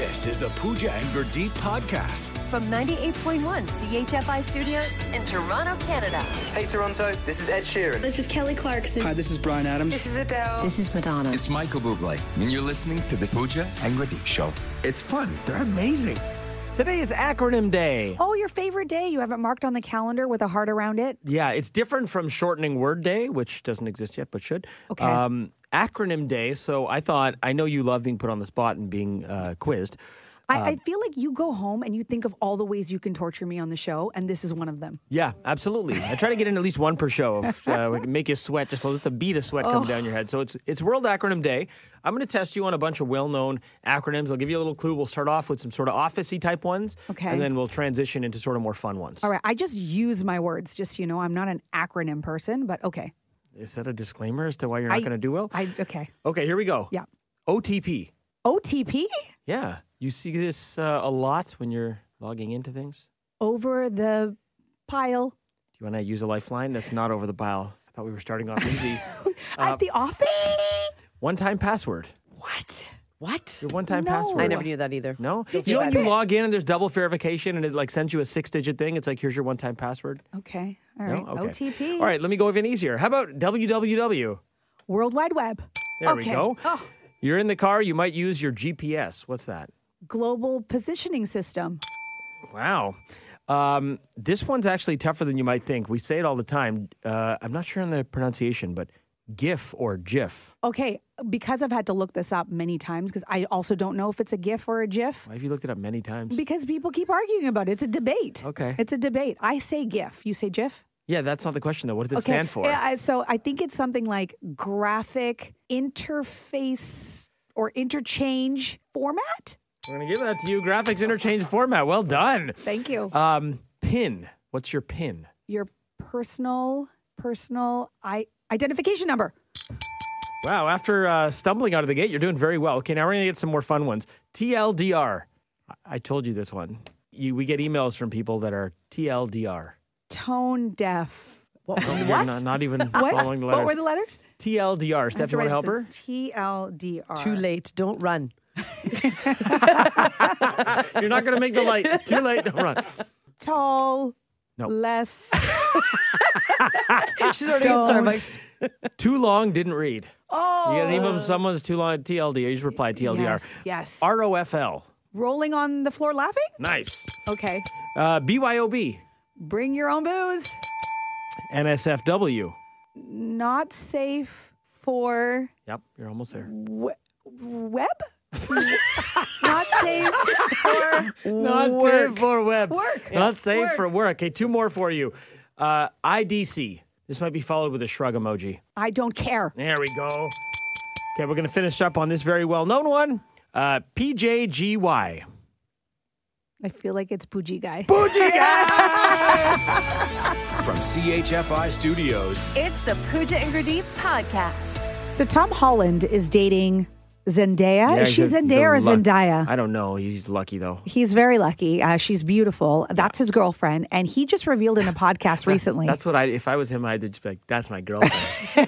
This is the Pooja and Gurdeep podcast. From 98.1 CHFI Studios in Toronto, Canada. Hey Toronto, this is Ed Sheeran. This is Kelly Clarkson. Hi, this is Bryan Adams. This is Adele. This is Madonna. It's Michael Bublé, and you're listening to the Pooja and Gurdeep Show. It's fun. They're amazing. Today is acronym day. Oh, your favorite day. You have it marked on the calendar with a heart around it? Yeah, it's different from shortening word day, which doesn't exist yet, but should. Okay. Acronym day. So I know you love being put on the spot and being quizzed. I feel like you go home and you think of all the ways you can torture me on the show, and this is one of them. Yeah, absolutely. I try to get in at least one per show. Make you sweat, just a bead of sweat coming down your head. So it's World Acronym Day. I'm going to test you on a bunch of well-known acronyms. I'll give you a little clue. We'll start off with some sort of office-y type ones. Okay. And then we'll transition into sort of more fun ones. All right. I just use my words, just so you know. I'm not an acronym person, but okay. Is that a disclaimer as to why you're not going to do well? Okay. Okay, here we go. Yeah. OTP. OTP? Yeah. You see this a lot when you're logging into things? Over the pile. Do you want to use a lifeline? That's not over the pile. I thought we were starting off easy. At the office? One-time password. What? Your one-time No. password. I never knew that either. No? You know when you log in and there's double verification and it sends you a 6-digit thing? It's like, here's your one-time password. Okay. All right. No? Okay. OTP. All right, let me go even easier. How about www? World Wide Web. There we Okay. go. Oh. You're in the car, you might use your GPS. What's that? Global Positioning System. Wow. This one's actually tougher than you might think. We say it all the time. I'm not sure on the pronunciation, but GIF or GIF. Okay, because I've had to look this up many times, because I also don't know if it's a GIF or a GIF. Why have you looked it up many times? Because people keep arguing about it. It's a debate. Okay. It's a debate. I say GIF. You say GIF? Yeah, that's not the question, though. What does it stand for? Yeah, so I think it's something like graphic interface or interchange format. We're going to give that to you. Graphics interchange format. Well done. Thank you. PIN. What's your PIN? Your personal identification number. Wow, after stumbling out of the gate, you're doing very well. Okay, now we're going to get some more fun ones. TLDR. I told you this one. We get emails from people that are TLDR. Tone deaf. What? You're not even following the letters. What were the letters? TLDR. Steph, you want to help her? TLDR. Too late. Don't run. You're not going to make the light. Too late. Don't run. Tall. No. Less. She's already at Starbucks. Too long, didn't read. Oh. You get an email from someone's too long, TLDR. You just reply TLDR. Yes. ROFL. Rolling on the floor laughing? Nice. Okay. BYOB. Bring your own booze. NSFW. Not safe for Yep, you're almost there. web? Not safe for Not work. safe for web. Work. Not safe Work. for work. Okay, two more for you. IDC. This might be followed with a shrug emoji. I don't care. There we go. Okay, we're going to finish up on this very well-known one. PJGY. I feel like it's Pooji Guy. Pooji Guy! From CHFI Studios, It's the Pooja and Gurdeep podcast. So Tom Holland is dating Zendaya. Yeah, Is she he's a Zendaya or Zendaya? I don't know. He's lucky, though. He's very lucky. She's beautiful. That's his girlfriend. And he just revealed in a podcast recently. That's what if I was him, I'd just be like, that's my girlfriend.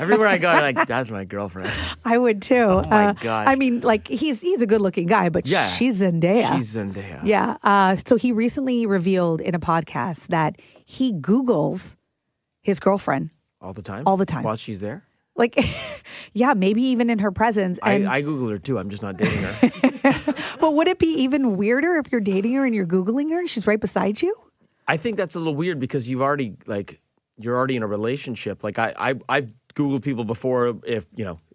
Everywhere I go, I'm like, that's my girlfriend. I would too. Oh my gosh. I mean, like he's a good looking guy, but Yeah. she's Zendaya. She's Zendaya. Yeah. So he recently revealed in a podcast that he Googles his girlfriend All the time? all the time. While she's there? Like, yeah, maybe even in her presence. And I Googled her too. I'm just not dating her. but would it be even weirder if you're dating her and you're Googling her and she's right beside you? I think that's a little weird because you're already in a relationship. Like I've Googled people before,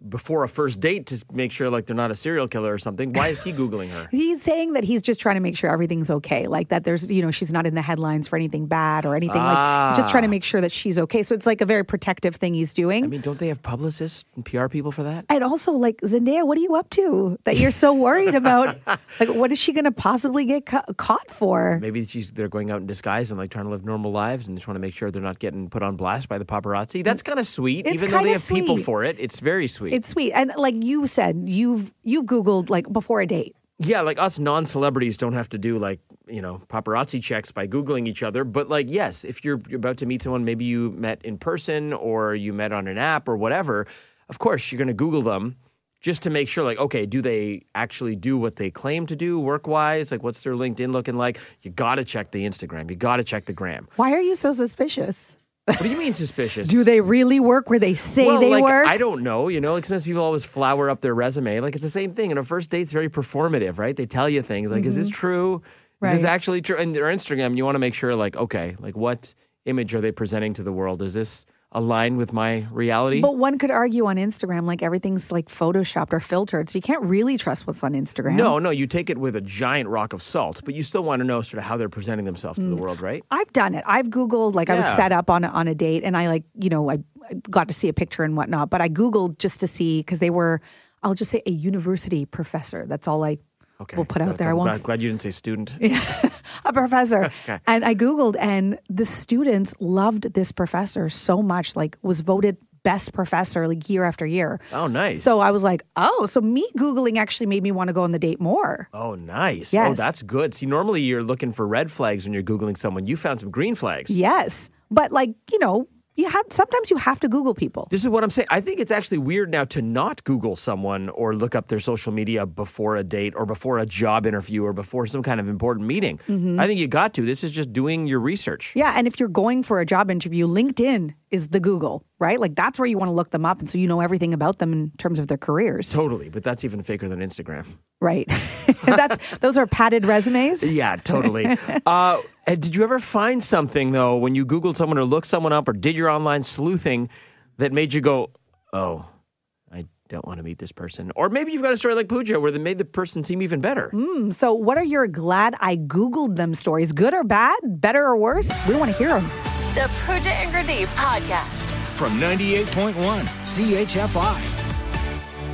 before a first date to make sure like they're not a serial killer or something. Why is he Googling her? He's saying that he's just trying to make sure everything's okay. Like that there's, she's not in the headlines for anything bad or anything. Like he's just trying to make sure that she's okay. So it's like a very protective thing he's doing. I mean, don't they have publicists and PR people for that? And also, like, Zendaya, what are you up to that you're so worried about? Like, what is she going to possibly get caught for? Maybe they're going out in disguise and like trying to live normal lives and just want to make sure they're not getting put on blast by the paparazzi. That's kind of sweet. It's Even though they kinda have people sweet. for it, it's very sweet. It's sweet. And like you said, you've Googled like before a date. Yeah, like us non-celebrities don't have to do like, paparazzi checks by Googling each other. But like, yes, if you're about to meet someone, maybe you met in person or you met on an app or whatever, of course, you're going to Google them just to make sure, like, okay, do they actually do what they claim to do work-wise? Like, what's their LinkedIn looking like? You got to check the Instagram. You got to check the gram. Why are you so suspicious? What do you mean suspicious? Do they really work where they say they like, work? I don't know. Like sometimes people always flower up their resume. Like it's the same thing. And a first date's very performative, right? They tell you things like, is this true? Is this actually true? And their Instagram, you want to make sure like, okay, like what image are they presenting to the world? Is this align with my reality? But one could argue on Instagram, like everything's like photoshopped or filtered. So you can't really trust what's on Instagram. No, you take it with a giant rock of salt, but you still want to know sort of how they're presenting themselves to the world, right? I've done it. I've Googled, like I was set up on a date and I I got to see a picture and whatnot, but I Googled just to see, because they were, I'll just say a university professor. That's all I will put out there. I'm glad you didn't say student. A professor. Okay. And I Googled, and the students loved this professor so much, like was voted best professor like year after year. Oh, nice. So I was like, so me Googling actually made me want to go on the date more. Oh, nice. Yes. Oh, that's good. See, normally you're looking for red flags when you're Googling someone. You found some green flags. Yes. But sometimes you have to Google people. This is what I'm saying. I think it's actually weird now to not Google someone or look up their social media before a date or before a job interview or before some kind of important meeting. Mm-hmm. I think you got to. This is just doing your research. Yeah, and if you're going for a job interview, LinkedIn is the Google, right? Like that's where you want to look them up, and so you know everything about them in terms of their careers. Totally, but that's even faker than Instagram. Right. Those are padded resumes. Yeah, totally. Did you ever find something, though, when you Googled someone or looked someone up or did your online sleuthing that made you go, oh, I don't want to meet this person? Or maybe you've got a story like Pooja where they made the person seem even better. So what are your glad I Googled them stories? Good or bad? Better or worse? We want to hear them. The Pooja and Gurdeep podcast. From 98.1 CHFI.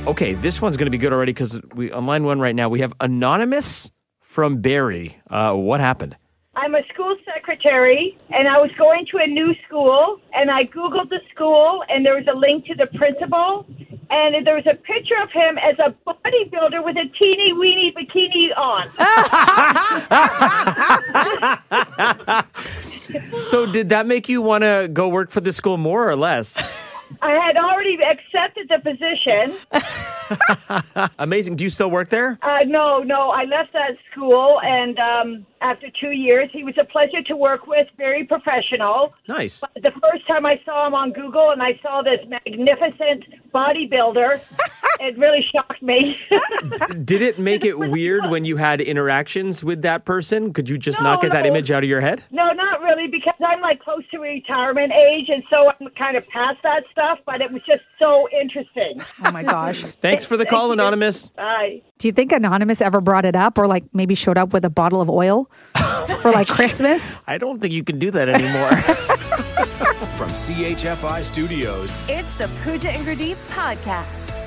Okay, this one's going to be good already because on line one right now, we have Anonymous from Barrie. What happened? I'm a school secretary, and I was going to a new school, and I Googled the school, and there was a link to the principal, and there was a picture of him as a bodybuilder with a teeny weeny bikini on. So did that make you want to go work for the school more or less? I had already accepted the position. Amazing. Do you still work there? No, I left that school, and after 2 years, he was a pleasure to work with, very professional. Nice. But the first time I saw him on Google and I saw this magnificent bodybuilder, it really shocked me. Did it make it weird when you had interactions with that person? Could you just not get that image out of your head? No, not really, because I'm like close to retirement age, and so I'm kind of past that stuff, but it was just so interesting. Oh my gosh. Thanks for the call, Anonymous. Bye. Do you think Anonymous ever brought it up or like maybe showed up with a bottle of oil for like Christmas? I don't think you can do that anymore. From CHFI Studios, It's the Pooja and Gurdeep podcast.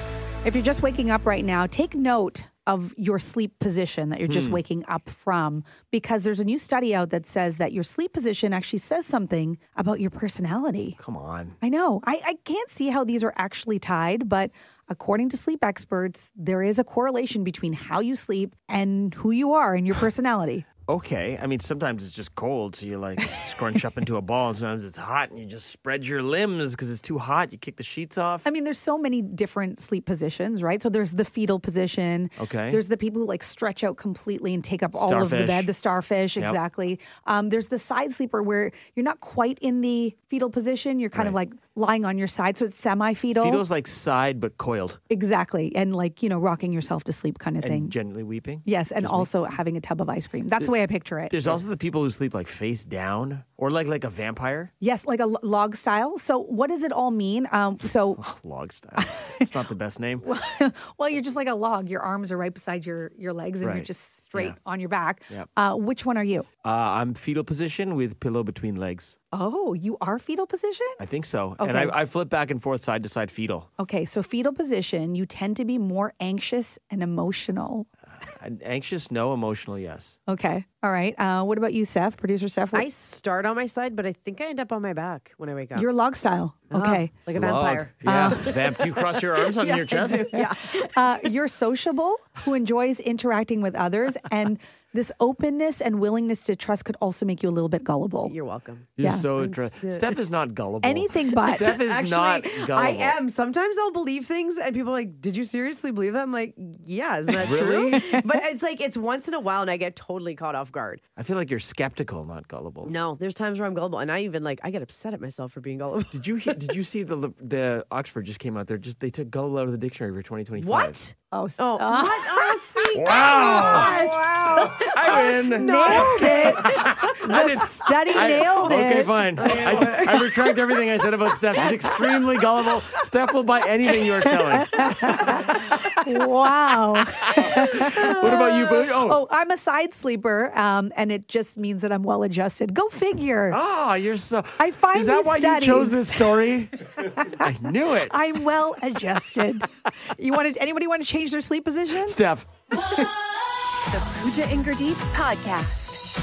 If you're just waking up right now, take note of your sleep position that you're just waking up from, because there's a new study out that says that your sleep position actually says something about your personality. Come on. I know. I can't see how these are actually tied, but according to sleep experts, there is a correlation between how you sleep and who you are and your personality. Okay. I mean, sometimes it's just cold, so you like scrunch up into a ball, and sometimes it's hot, and you just spread your limbs because it's too hot. You kick the sheets off. I mean, there's so many different sleep positions, right? So there's the fetal position. Okay. There's the people who like stretch out completely and take up all of the Starfish. bed, the starfish, Yep. exactly. There's the side sleeper where you're not quite in the fetal position. You're kind of like lying on your side, so it's semi-fetal. Fetal's like side, but coiled. Exactly. And like, rocking yourself to sleep kind of And thing. gently weeping. Yes, and also having a tub of ice cream. That's the way I picture it. There's also the people who sleep like face down or like a vampire. Yes, like a log style. So what does it all mean? Log style. It's not the best name. Well, you're just like a log. Your arms are right beside your legs and you're Right. just straight Yeah. on your back. Yep. Which one are you? I'm fetal position with pillow between legs. Oh, you are fetal position? I think so. And Okay. I flip back and forth side to side fetal. Okay, so fetal position, you tend to be more anxious and emotional. Anxious, no. Emotional, yes. Okay, all right. What about you, Seth? Producer Seth? I start on my side, but I think I end up on my back when I wake up. You're log style. Okay. Like a vampire. Yeah. Do you cross your arms on your chest? You're sociable, who enjoys interacting with others, and This openness and willingness to trust could also make you a little bit gullible. You're welcome. You're Yeah. so Steph is not gullible. Anything but. Steph is Actually, not gullible. I am. Sometimes I'll believe things and people are like, did you seriously believe that? I'm like, yeah, isn't that Really? true? But it's like, it's once in a while and I get totally caught off guard. I feel like you're skeptical, not gullible. No, there's times where I'm gullible. And I even I get upset at myself for being gullible. Did you see the Oxford just came out there? They took gullible out of the dictionary for 2025. What? Oh, What? Oh, see? Wow. I win. Nailed it. I did- Study nailed it. Okay, fine. I retract everything I said about Steph. She's extremely gullible. Steph will buy anything you are selling. Wow. What about you, Boo? Oh, I'm a side sleeper, and it just means that I'm well adjusted. Go figure. You're so. I find Is that these why studies. you chose this story? I knew it. I'm well adjusted. Anybody want to change their sleep position? Steph. The Pooja and Gurdeep podcast.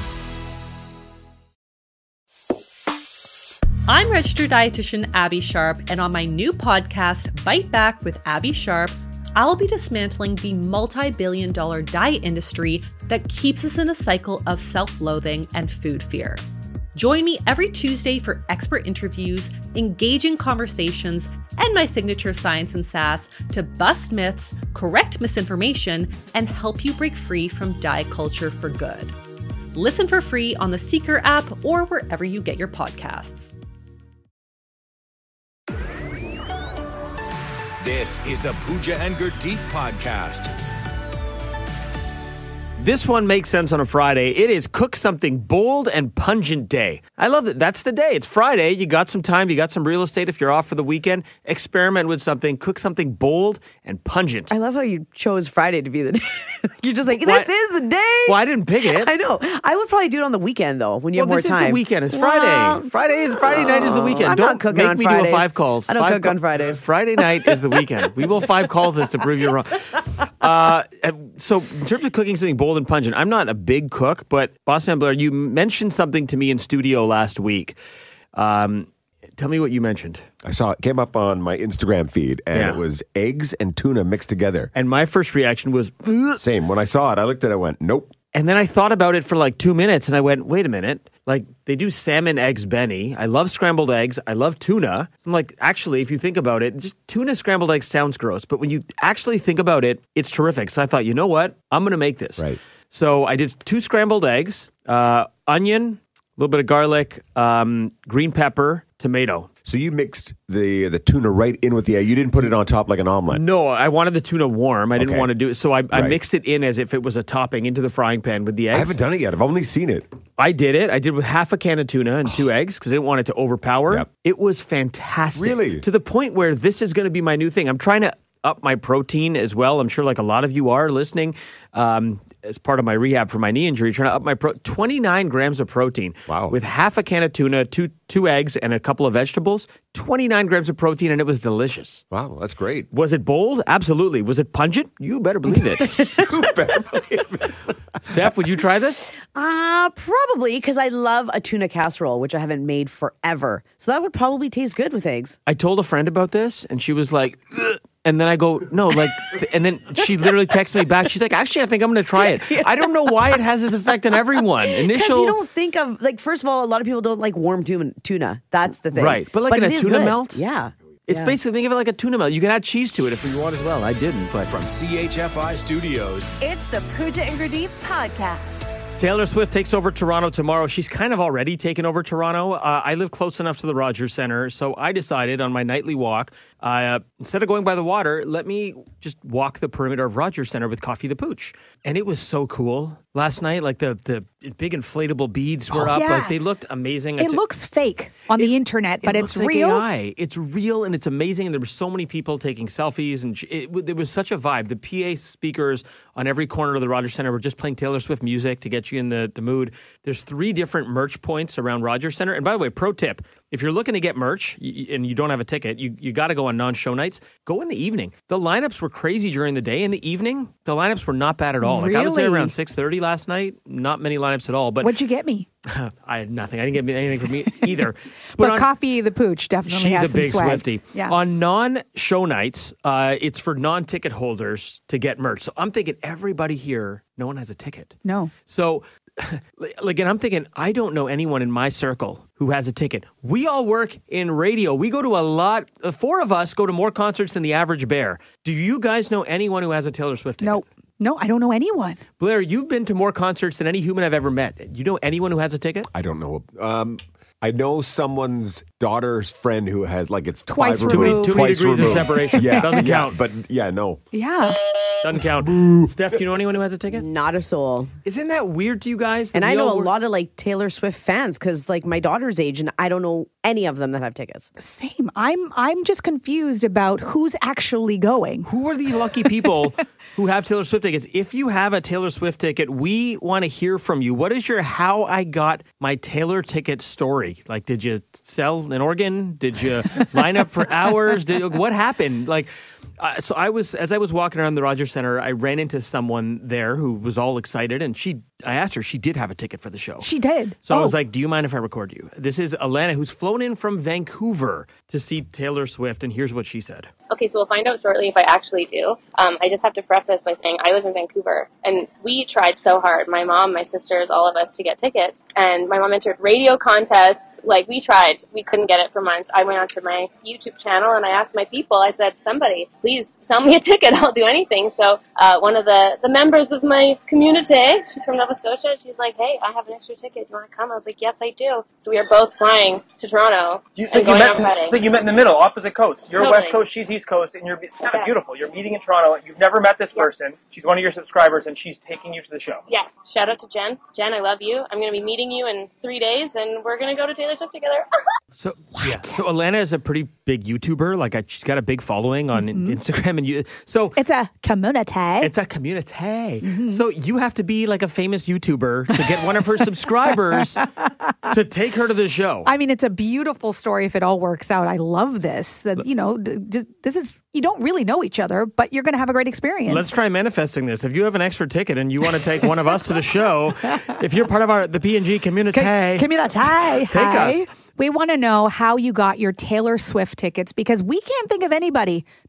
I'm registered dietitian Abby Sharp, and on my new podcast, Bite Back with Abby Sharp, I'll be dismantling the multi-billion-dollar diet industry that keeps us in a cycle of self-loathing and food fear. Join me every Tuesday for expert interviews, engaging conversations, and my signature science and sass to bust myths, correct misinformation, and help you break free from diet culture for good. Listen for free on the Seeker app or wherever you get your podcasts. This is the Pooja and Gurdeep podcast. This one makes sense on a Friday. It is Cook Something Bold and Pungent Day. I love that. That's the day. It's Friday. You got some time. You got some real estate. If you're off for the weekend, experiment with something. Cook something bold and pungent. I love how you chose Friday to be the day. You're just like, this is the day. Well, I didn't pick it. I know. I would probably do it on the weekend, though, when you have more this time. is the weekend. It's Friday. Well, Friday night is the weekend. I'm Don't not cooking make on me Fridays. do a 5 calls. I don't 5 cook on Fridays. Friday night is the weekend. We will 5 calls this to prove you're wrong. So in terms of cooking something bold and pungent, I'm not a big cook, but Boss Man Blair, you mentioned something to me in studio last week. Tell me what you mentioned. I saw it came up on my Instagram feed, and it was eggs and tuna mixed together. And my first reaction was... Same. When I saw it, I looked at it and went, nope. And then I thought about it for like 2 minutes, and I went, wait a minute. Like, they do salmon, eggs, Benny. I love scrambled eggs. I love tuna. I'm like, actually, if you think about it, just tuna scrambled eggs sounds gross. But when you actually think about it, it's terrific. So I thought, you know what? I'm going to make this. Right. So I did 2 scrambled eggs, onion, a little bit of garlic, green pepper, tomato. So you mixed the tuna right in with the egg. You didn't put it on top like an omelet. No, I wanted the tuna warm. I didn't want to do it. So I Right. mixed it in as if it was a topping into the frying pan with the eggs. I haven't done it yet. I've only seen it. I did it. I did with half a can of tuna and 2 eggs because I didn't want it to overpower. Yep. It was fantastic. Really? To the point where this is going to be my new thing. I'm trying to up my protein as well. I'm sure like a lot of you are listening as part of my rehab for my knee injury, trying to up my 29 grams of protein. Wow. With half a can of tuna, two eggs, and a couple of vegetables, 29 grams of protein, and it was delicious. Wow, that's great. Was it bold? Absolutely. Was it pungent? You better believe it. You better believe it. Steph, would you try this? Probably, because I love a tuna casserole, which I haven't made forever. So that would probably taste good with eggs. I told a friend about this, and she was like, ugh. And then I go, no, like, and then she literally texted me back. She's like, actually, I think I'm going to try it. I don't know why it has this effect on everyone. Because you don't think of, like, first of all, a lot of people don't like warm tuna. That's the thing. Right. But like in it a is tuna good. melt? Yeah. It's basically, think of it like a tuna melt. You can add cheese to it if you want as well. I didn't, but. From CHFI Studios, It's the Pooja and Gurdeep podcast. Taylor Swift takes over Toronto tomorrow. She's kind of already taken over Toronto. I live close enough to the Rogers Centre, so I decided on my nightly walk, instead of going by the water, let me just walk the perimeter of Rogers Centre with Coffee the Pooch. And it was so cool last night. Like the big inflatable beads were up. yeah. Like they looked amazing. It looks fake on the internet, but it it's looks like real. AI. It's real and it's amazing. And there were so many people taking selfies, and there was such a vibe. The PA speakers on every corner of the Rogers Centre were just playing Taylor Swift music to get you in the mood. There's 3 different merch points around Rogers Centre. And by the way, pro tip, if you're looking to get merch and you don't have a ticket, you got to go on non-show nights. Go in the evening. The lineups were crazy during the day. In the evening, the lineups were not bad at all. Like I was there around 6:30 last night. Not many lineups at all. But what'd you get me? I had nothing. I didn't get anything for me either. But Coffee the Pooch definitely has some swag. She's a big Swiftie. Yeah. On non-show nights, it's for non-ticket holders to get merch. So I'm thinking everybody here, no one has a ticket. No. So, and I'm thinking, I don't know anyone in my circle who has a ticket. We all work in radio. We go to a lot. The four of us go to more concerts than the average bear. Do you guys know anyone who has a Taylor Swift ticket? Nope. No, I don't know anyone. Blair, you've been to more concerts than any human I've ever met. You know anyone who has a ticket? I don't know. I know someone's daughter's friend who has, like, it's twice 5 removed. Too many degrees of separation. Yeah. Doesn't count. But, yeah, no. Yeah. Doesn't count. Steph, do you know anyone who has a ticket? Not a soul. Isn't that weird to you guys? And I know a lot of like Taylor Swift fans because like my daughter's age, and I don't know any of them that have tickets. Same. I'm just confused about who's actually going. Who are these lucky people who have Taylor Swift tickets? If you have a Taylor Swift ticket, we want to hear from you. What is your how I got my Taylor ticket story? Like, did you sell an organ? Did you line up for hours? What happened? Like, so as I was walking around the Rogers Center, I ran into someone there who was all excited, and I asked her, she did have a ticket for the show. She did. So I was like, do you mind if I record you? This is Alana, who's flown in from Vancouver to see Taylor Swift, and here's what she said. Okay, so we'll find out shortly if I actually do. I just have to preface by saying I live in Vancouver, and we tried so hard, my mom, my sisters, all of us, to get tickets. And my mom entered radio contests. Like, we tried. We couldn't get it for months. I went onto my YouTube channel, and I asked my people, I said, somebody, please sell me a ticket. I'll do anything. So one of the members of my community, she's from Nova Scotia, she's like, hey, I have an extra ticket. Do you want to come? I was like, yes, I do. So we are both flying to Toronto. So you met in the middle, opposite coasts. You're West Coast, she's East Coast, and it's kind of beautiful. You're meeting in Toronto. You've never met this person. She's one of your subscribers, and she's taking you to the show. Yeah. Shout out to Jen. Jen, I love you. I'm going to be meeting you in 3 days, and we're going to go to Taylor Swift together. So Alana is a pretty big YouTuber. Like, she's got a big following on Instagram, and it's a community. It's a community. Mm-hmm. So you have to be like a famous YouTuber to get one of her subscribers to take her to the show. I mean, it's a beautiful story if it all works out. I love this. That this is, you don't really know each other, but you're going to have a great experience. Let's try manifesting this. If you have an extra ticket and you want to take one of us to the show, if you're part of the P&G community, take us. We want to know how you got your Taylor Swift tickets because we can't think of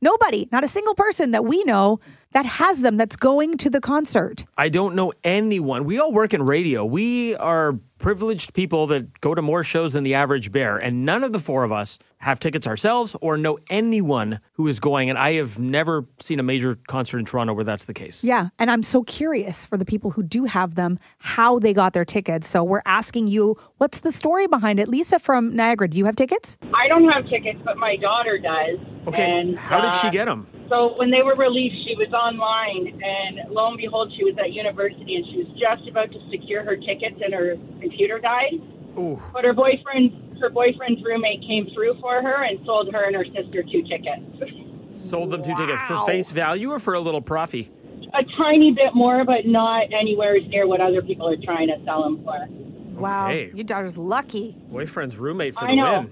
nobody, not a single person that we know that has them that's going to the concert. I don't know anyone. We all work in radio. We are privileged people that go to more shows than the average bear, and none of the four of us have tickets ourselves or know anyone who is going, and I have never seen a major concert in Toronto where that's the case. Yeah, and I'm so curious for the people who do have them, how they got their tickets. So we're asking you, what's the story behind it? Lisa from Niagara, do you have tickets? I don't have tickets, but my daughter does. Okay, and how did she get them? So when they were released, she was online, and lo and behold, she was at university, and she was just about to secure her tickets, and her computer died. Ooh. But her boyfriend's roommate came through for her and sold her and her sister 2 tickets. Sold them 2 tickets for face value or for a little profit? A tiny bit more, but not anywhere near what other people are trying to sell them for. Wow, okay. Your daughter's lucky. Boyfriend's roommate for the win.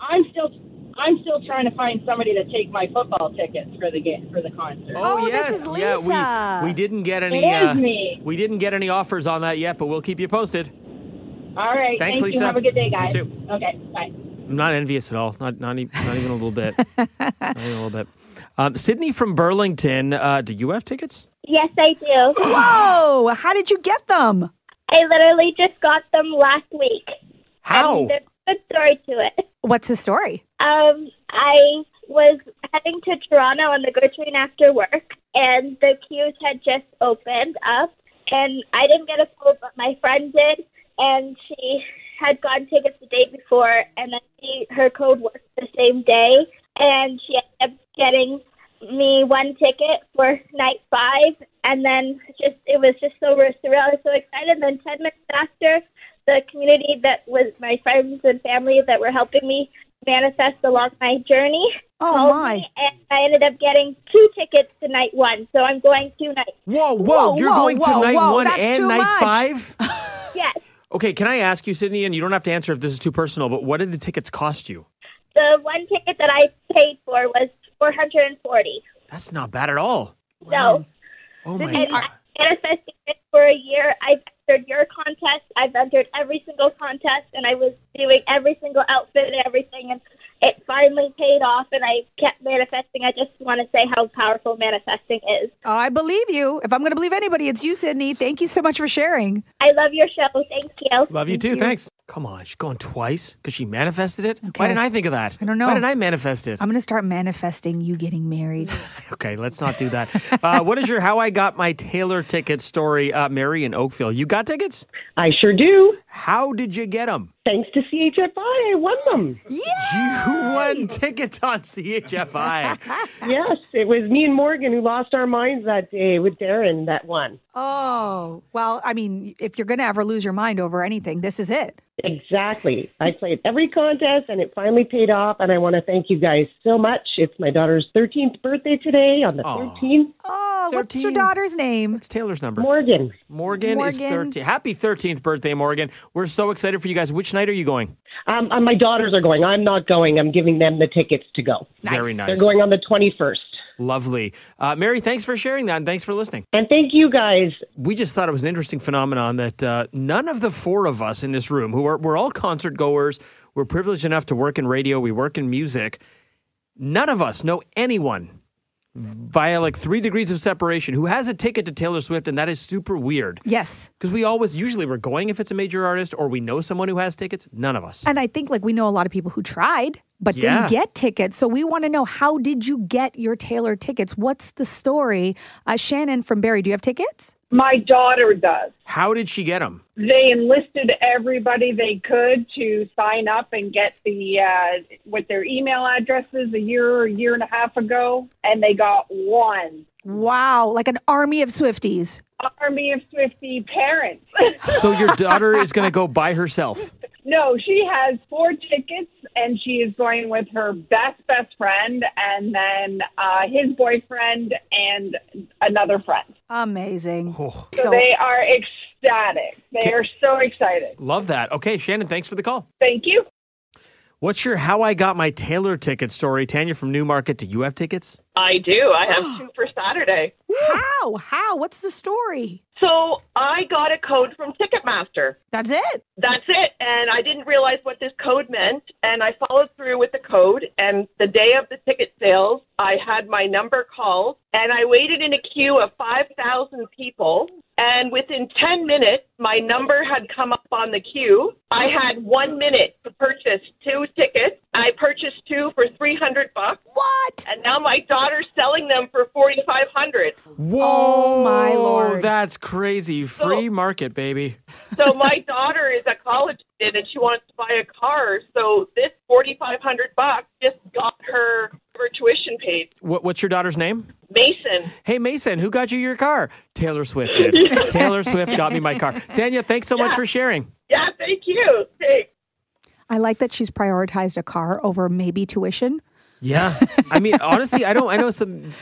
I'm still trying to find somebody to take my football tickets for the concert. Oh yes, this is Lisa. Yeah. We didn't get any. It is me. We didn't get any offers on that yet, but we'll keep you posted. All right. Thanks, Thank Lisa. you. Have a good day, guys. You too. Okay. Bye. I'm not envious at all. Not even a little bit. Not even a little bit. Sydney from Burlington. Do you have tickets? Yes, I do. Whoa! How did you get them? I literally just got them last week. How? And there's a good story to it. What's the story? I was heading to Toronto on the GO train after work, and the queues had just opened up, and I didn't get a quote, but my friend did, and she had gotten tickets the day before, and then her code worked the same day, and she ended up getting me 1 ticket for night 5, and then it was just so surreal. I was so excited. And then 10 minutes after, the community that was my friends and family that were helping me manifest along my journey called me, and I ended up getting 2 tickets to night 1. So I'm going 2 nights. Whoa! You're going to night 1 and night 5? Yes. Okay, can I ask you, Sydney, and you don't have to answer if this is too personal, but what did the tickets cost you? The one ticket that I paid for was $440. That's not bad at all. So, Oh and my I God. manifested it for a year. I've entered your contest. I've entered every single contest, and I was doing every single outfit and everything, and it finally paid off, and I kept manifesting. I just want to say how powerful manifesting is. Oh, I believe you. If I'm going to believe anybody, it's you, Sydney. Thank you so much for sharing. I love your show. Thank you. Love you too. Thanks. Come on, she's going twice because she manifested it. Why didn't I think of that? I don't know. Why didn't I manifest it? I'm going to start manifesting you getting married. Okay, let's not do that. What is your How I Got My Taylor Ticket story, Mary in Oakville? You got tickets? I sure do. How did you get them? Thanks to CHFI, I won them. You won tickets on CHFI. Yes, it was me and Morgan who lost our minds that day with Darren that won. Oh, well, I mean, if you're going to ever lose your mind over anything, this is it. Exactly. I played every contest and it finally paid off. And I want to thank you guys so much. It's my daughter's 13th birthday today on the 13th. Oh, what's your daughter's name? What's Taylor's number? Morgan. Morgan is 13. Happy 13th birthday, Morgan. We're so excited for you guys. Which night are you going? My daughters are going. I'm not going. I'm giving them the tickets to go. Very nice. They're going on the 21st. Lovely. Mary, thanks for sharing that, and thanks for listening. And thank you guys. We just thought it was an interesting phenomenon that none of the four of us in this room, we're all concert goers, we're privileged enough to work in radio, we work in music, none of us know anyone via like 3 degrees of separation who has a ticket to Taylor Swift, and that is super weird. Yes. Because usually we're going if it's a major artist or we know someone who has tickets. None of us. And I think we know a lot of people who tried but didn't get tickets. So we want to know, how did you get your Taylor tickets? What's the story? Shannon from Barrie, do you have tickets? My daughter does. How did she get them? They enlisted everybody they could to sign up and get with their email addresses a year and a half ago, and they got one. Wow, like an army of Swifties. Army of Swiftie parents. So your daughter is going to go by herself? No, she has 4 tickets, and she is going with her best friend, and then his boyfriend and another friend. Amazing. Oh. So they are ecstatic. They are so excited. Love that. Okay, Shannon, thanks for the call. Thank you. What's your How I Got My Taylor ticket story? Tanya from Newmarket, do you have tickets? I do. I have 2 for Saturday. How? What's the story? So I got a code from Ticketmaster. That's it? That's it. And I didn't realize what this code meant. And I followed through with the code. And the day of the ticket sales, I had my number called. And I waited in a queue of 5,000 people. And within 10 minutes, my number had come up on the queue. I had 1 minute to purchase 2 tickets. I purchased 2 for $300. What? And now my daughter's selling them for $4,500. Whoa, oh my Lord. That's crazy. Free market, baby. So my daughter is a college student and she wants to buy a car. So this $4,500 just got her tuition paid. What's your daughter's name? Mason. Hey, Mason, who got you your car? Taylor Swift did. Taylor Swift got me my car. Tanya, thanks so much for sharing. Yeah, thank you. Thanks. I like that she's prioritized a car over maybe tuition. Yeah. I mean, honestly, I know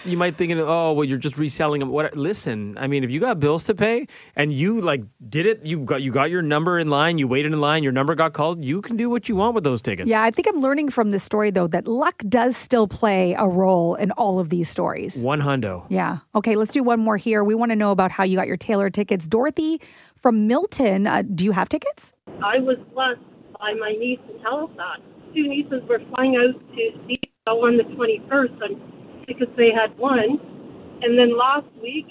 you might think, oh, well, you're just reselling them. Listen, I mean, if you got bills to pay and you did it, you got your number in line, you waited in line, your number got called, you can do what you want with those tickets. Yeah, I think I'm learning from this story, though, that luck does still play a role in all of these stories. 100. Yeah. Okay, let's do one more here. We want to know about how you got your Taylor tickets. Dorothy from Milton, do you have tickets? I was blessed by my niece in Halifax. 2 nieces were flying out to see on the 21st because they had won. And then last week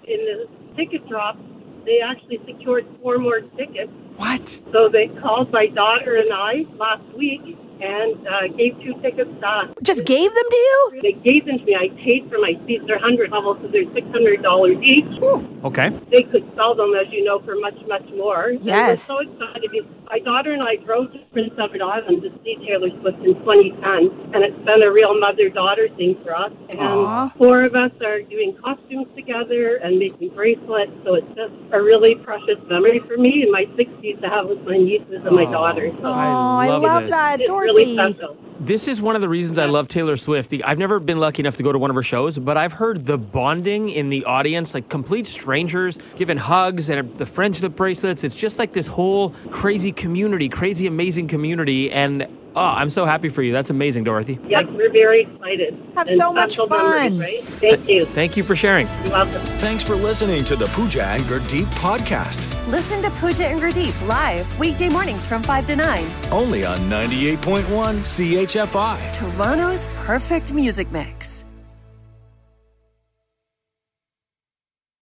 in the ticket drop, they actually secured 4 more tickets. What? So they called my daughter and I last week and gave 2 tickets back. Just gave them to you? They gave them to me. I paid for my seats. They're 100 levels, so they're $600 each. Ooh, okay. They could sell them, as you know, for much, much more. Yes. And we're so excited. My daughter and I drove to Prince Edward Island to see Taylor Swift in 2010, and it's been a real mother-daughter thing for us. And Aww. 4 of us are doing costumes together and making bracelets, so it's just a really precious memory for me in my 60s to have with my nieces and my daughter. So I love that, it's Dorothy. really special. This is one of the reasons I love Taylor Swift. I've never been lucky enough to go to one of her shows, but I've heard the bonding in the audience, like complete strangers giving hugs and the friendship bracelets. It's just like this whole crazy community, crazy amazing community. And I'm so happy for you. That's amazing, Dorothy. Yep, we're very excited. Have so much fun. Memories, right? Thank you. Thank you for sharing. You're welcome. Thanks for listening to the Pooja and Gurdeep podcast. Listen to Pooja and Gurdeep live weekday mornings from 5 to 9. Only on 98.1 CHFI. Toronto's perfect music mix.